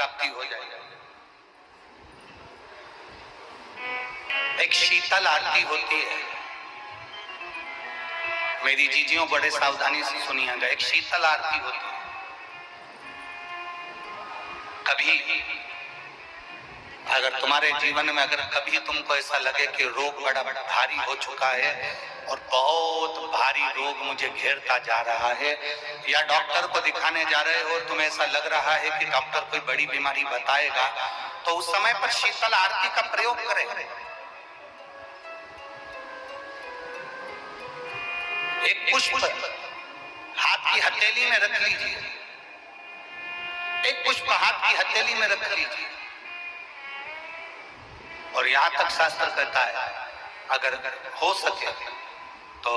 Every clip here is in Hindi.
प्राप्ति हो जाएगी। एक शीतल आरती होती है, मेरी जीजियों बड़े सावधानी से सुनिएगा। एक शीतल आरती होती है। कभी अगर तुम्हारे जीवन में अगर कभी तुमको ऐसा लगे कि रोग बड़ा भारी हो चुका है और बहुत भारी रोग मुझे घेरता जा रहा है, या डॉक्टर को दिखाने जा रहे हो और तुम्हें ऐसा लग रहा है कि डॉक्टर कोई बड़ी बीमारी बताएगा, तो उस समय पर शीतल आरती का प्रयोग करें। एक पुष्प हाथ की हथेली में रख लीजिए, एक पुष्प हाथ की हथेली में रख लीजिए, और यहां तक शास्त्र कहता है अगर हो सके तो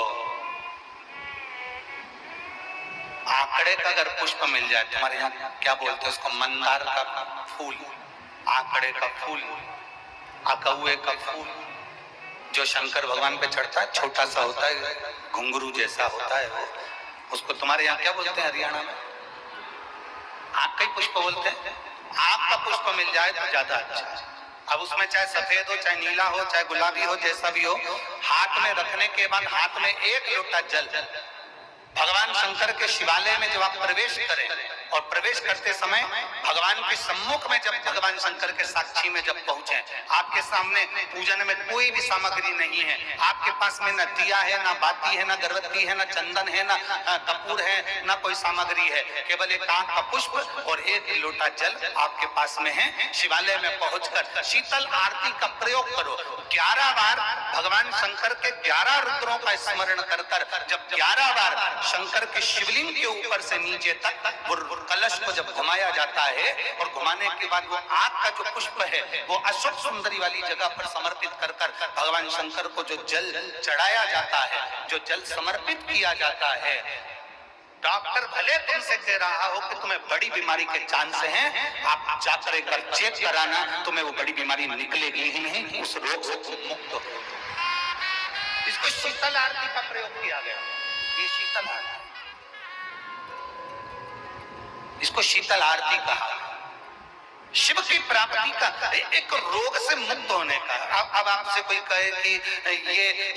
आंकड़े का अगर पुष्प मिल जाए, तुम्हारे यहाँ क्या बोलते हैं उसको, मंदार का फूल, आंकड़े का फूल, अकौए का फूल, जो शंकर भगवान पे चढ़ता है, छोटा सा होता है, घुंघरू जैसा होता है वो, उसको तुम्हारे यहाँ क्या बोलते हैं हरियाणा में? आंख का पुष्प बोलते हैं। आंख का पुष्प मिल जाए तो ज्यादा अच्छा। अब उसमें चाहे सफेद हो, चाहे नीला हो, चाहे गुलाबी हो, जैसा भी हो, हाथ में रखने के बाद हाथ में एक लोटा जल, भगवान शंकर के शिवालय में जब आप प्रवेश करें और प्रवेश करते समय भगवान के सम्मुख में, जब भगवान शंकर के साक्षी में जब पहुंचे, आपके सामने पूजन में कोई भी सामग्री नहीं है, आपके पास में न दिया है, ना बाती है, ना गर्भवती है, ना चंदन है, ना कपूर है, ना कोई सामग्री है, केवल एक आंख का पुष्प और एक लोटा जल आपके पास में है। शिवालय में पहुंचकर शीतल आरती का प्रयोग करो। 11 बार भगवान शंकर के 11 रुद्रों का स्मरण कर कर जब 11 बार शंकर के शिवलिंग के ऊपर से नीचे तक वो कलश को जब घुमाया जाता है, और घुमाने के बाद वो आग का जो पुष्प है वो अशोक सुंदरी वाली जगह पर समर्पित कर कर भगवान शंकर को जो जल चढ़ाया जाता है, जो जल समर्पित किया जाता है, डॉक्टर भले तुमसे कह रहा हो कि तुम्हें बड़ी बीमारी के चांस हैं, आप जाकर एक बार चेक कराना, तुम्हें वो बड़ी बीमारी निकलेगी ही नहीं, उस रोग से तुम मुक्त हो। इसको शीतल आरती का प्रयोग किया गया। ये शीतल आरती, इसको शीतल आरती कहा। शिव की प्राप्ति का, एक रोग से मुक्त होने का। अब आपसे कोई कहे कि ये